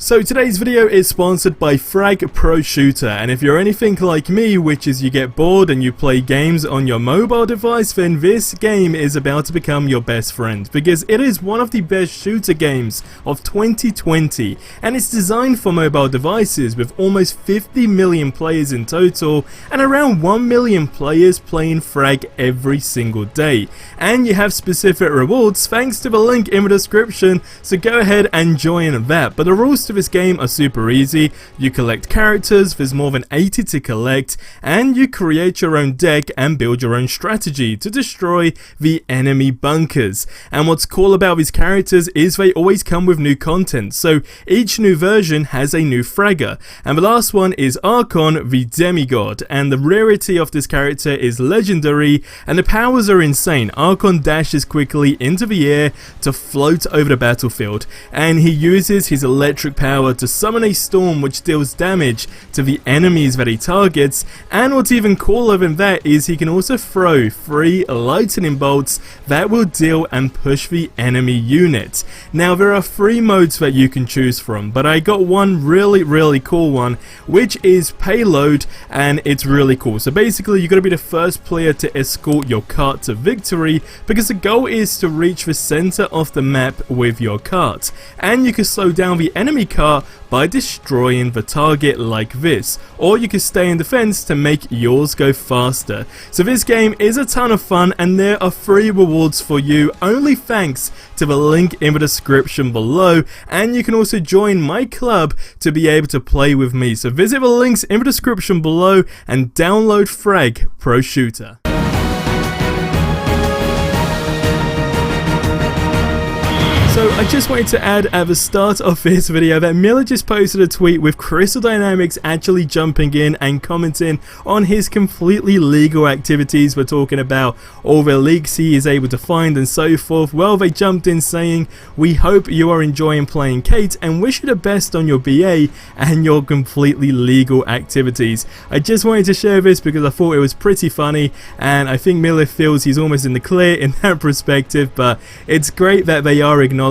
So today's video is sponsored by Frag Pro Shooter, and if you're anything like me, which is you get bored and you play games on your mobile device, then this game is about to become your best friend, because it is one of the best shooter games of 2020, and it's designed for mobile devices with almost 50 million players in total, and around 1 million players playing Frag every single day. And you have specific rewards thanks to the link in the description, so go ahead and join that. But the rules to this game are super easy. You collect characters, there's more than 80 to collect, and you create your own deck and build your own strategy to destroy the enemy bunkers. And what's cool about these characters is they always come with new content, so each new version has a new fragger, and the last one is Archon the Demigod, and the rarity of this character is legendary, and the powers are insane. Archon dashes quickly into the air to float over the battlefield, and he uses his electric power to summon a storm which deals damage to the enemies that he targets. And what's even cooler than that is he can also throw 3 lightning bolts that will deal and push the enemy unit. Now there are 3 modes that you can choose from, but I got one really cool one, which is Payload, and it's really cool. So basically you got to be the first player to escort your cart to victory, because the goal is to reach the center of the map with your cart, and you can slow down the enemy cart by destroying the target like this, or you can stay in defense to make yours go faster. So this game is a ton of fun, and there are 3 rewards for you only thanks to the link in the description below, and you can also join my club to be able to play with me. So visit the links in the description below and download Frag Pro Shooter. So I just wanted to add at the start of this video that Miller just posted a tweet with Crystal Dynamics actually jumping in and commenting on his completely legal activities. We're talking about all the leaks he is able to find and so forth. Well, they jumped in saying, "We hope you are enjoying playing Kate and wish you the best on your BA and your completely legal activities." I just wanted to share this because I thought it was pretty funny, and I think Miller feels he's almost in the clear in that perspective, but it's great that they are acknowledging,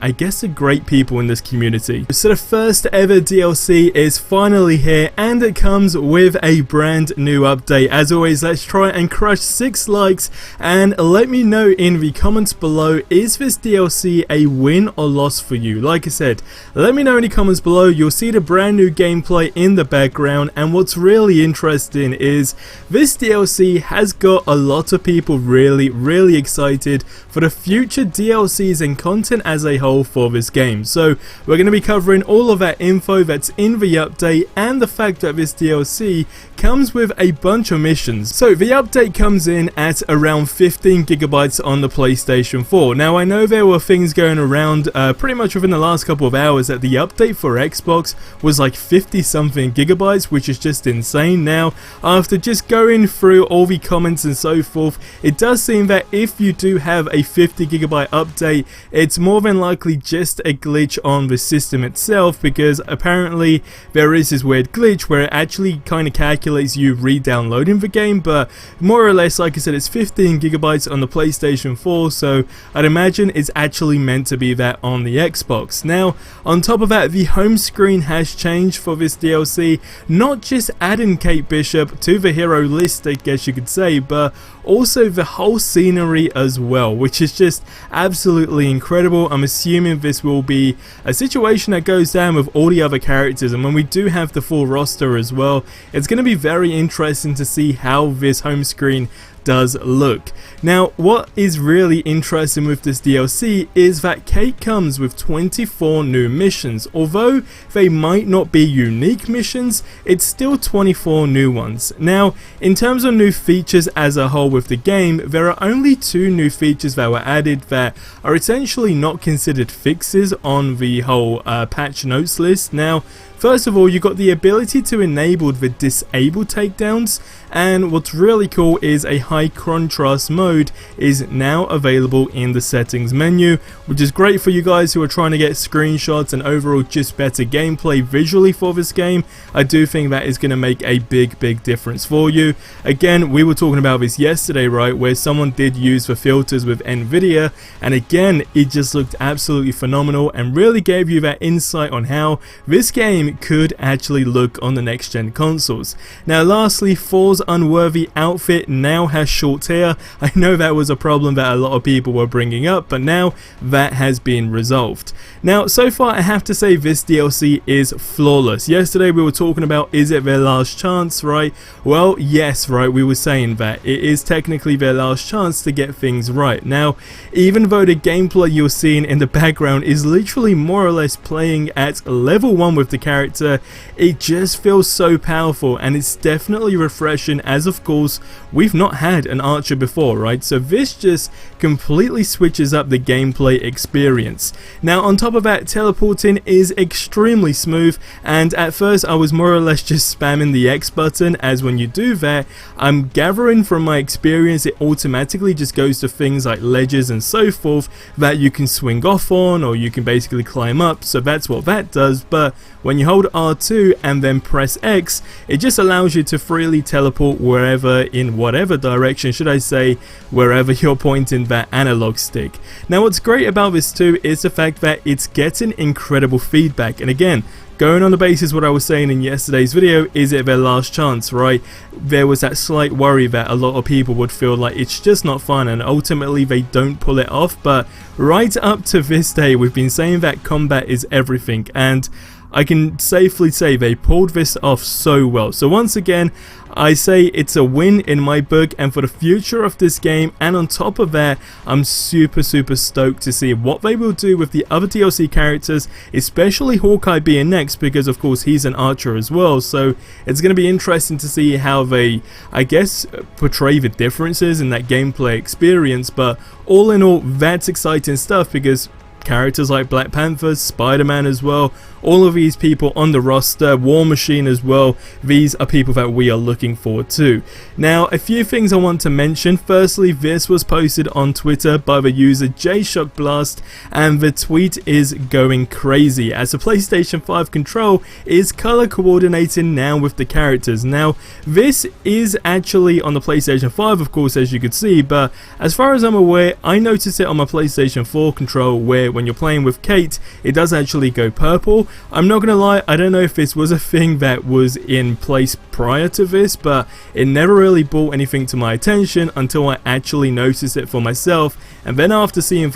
I guess, the great people in this community. So the first ever DLC is finally here, and it comes with a brand new update. As always, let's try and crush 6 likes, and let me know in the comments below, is this DLC a win or loss for you? Like I said, let me know in the comments below. You'll see the brand new gameplay in the background, and what's really interesting is this DLC has got a lot of people really excited for the future DLCs and content as a whole for this game. So we're going to be covering all of that info that's in the update, and the fact that this DLC comes with a bunch of missions. So the update comes in at around 15 gigabytes on the PlayStation 4. Now I know there were things going around pretty much within the last couple of hours that the update for Xbox was like 50 something gigabytes, which is just insane. Now after just going through all the comments and so forth, it does seem that if you do have a 50 gigabyte update, it's more than likely just a glitch on the system itself, because apparently there is this weird glitch where it actually kind of calculates you re-downloading the game. But more or less, like I said, it's 15 gigabytes on the PlayStation 4, so I'd imagine it's actually meant to be that on the Xbox. Now on top of that, the home screen has changed for this DLC, not just adding Kate Bishop to the hero list, I guess you could say, but also the whole scenery as well, which is just absolutely incredible. I'm assuming this will be a situation that goes down with all the other characters, and when we do have the full roster as well, it's going to be very interesting to see how this home screen does look. Now what is really interesting with this DLC is that Kate comes with 24 new missions. Although they might not be unique missions, it's still 24 new ones. Now in terms of new features as a whole with the game, there are only 2 new features that were added that are essentially not considered fixes on the whole patch notes list. Now first of all, you got the ability to enable the disable takedowns, and what's really cool is a high high contrast mode is now available in the settings menu, which is great for you guys who are trying to get screenshots and overall just better gameplay visually for this game. I do think that is going to make a big difference for you. Again, we were talking about this yesterday, right, where someone did use the filters with Nvidia, and again it just looked absolutely phenomenal and really gave you that insight on how this game could actually look on the next gen consoles. Now lastly, Thor's unworthy outfit now has short hair. I know that was a problem that a lot of people were bringing up, but now that has been resolved. Now so far I have to say this DLC is flawless. Yesterday we were talking about, is it their last chance, right? Well, yes, right, we were saying that it is technically their last chance to get things right. Now even though the gameplay you're seeing in the background is literally more or less playing at level 1 with the character, it just feels so powerful, and it's definitely refreshing, as of course we've not had an archer before, right? So this just completely switches up the gameplay experience. Now on top of that, teleporting is extremely smooth, and at first I was more or less just spamming the X button, as when you do that, I'm gathering from my experience it automatically just goes to things like ledges and so forth that you can swing off on, or you can basically climb up, so that's what that does. But when you hold R2 and then press X, it just allows you to freely teleport wherever, in whatever direction should I say, wherever you're pointing that analog stick. Now what's great about this too is the fact that it's getting incredible feedback, and again, going on the basis what I was saying in yesterday's video, is it their last chance, right? There was that slight worry that a lot of people would feel like it's just not fun and ultimately they don't pull it off, but right up to this day we've been saying that combat is everything, and I can safely say they pulled this off so well. So once again, I say it's a win in my book and for the future of this game, and on top of that, I'm super stoked to see what they will do with the other DLC characters, especially Hawkeye being next, because of course he's an archer as well. So it's going to be interesting to see how they, I guess, portray the differences in that gameplay experience, but all in all, that's exciting stuff, because characters like Black Panther, Spider-Man as well, all of these people on the roster, War Machine as well, these are people that we are looking forward to. Now a few things I want to mention. Firstly, this was posted on Twitter by the user JShockBlast, and the tweet is going crazy as the PlayStation 5 control is color coordinating now with the characters. Now this is actually on the PlayStation 5 of course, as you could see, but as far as I'm aware, I noticed it on my PlayStation 4 control where when you're playing with Kate, it does actually go purple. I'm not gonna lie, I don't know if this was a thing that was in place prior to this, but it never really brought anything to my attention until I actually noticed it for myself, and then after seeing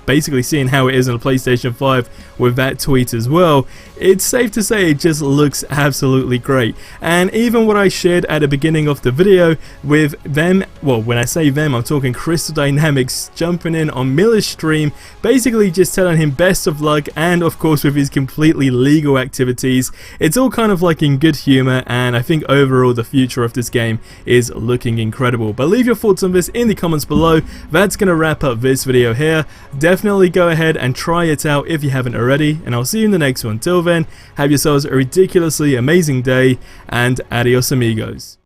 basically seeing how it is on the PlayStation 5 with that tweet as well, it's safe to say it just looks absolutely great. And even what I shared at the beginning of the video with them, well, when I say them, I'm talking Crystal Dynamics jumping in on Miller's stream, basically just telling him best of luck, and of course with his completely legal activities. It's all kind of like in good humor, and I think overall the future of this game is looking incredible. But leave your thoughts on this in the comments below. That's gonna wrap up this video here. Definitely go ahead and try it out if you haven't already, and I'll see you in the next one. Till then, have yourselves a ridiculously amazing day, and adios amigos.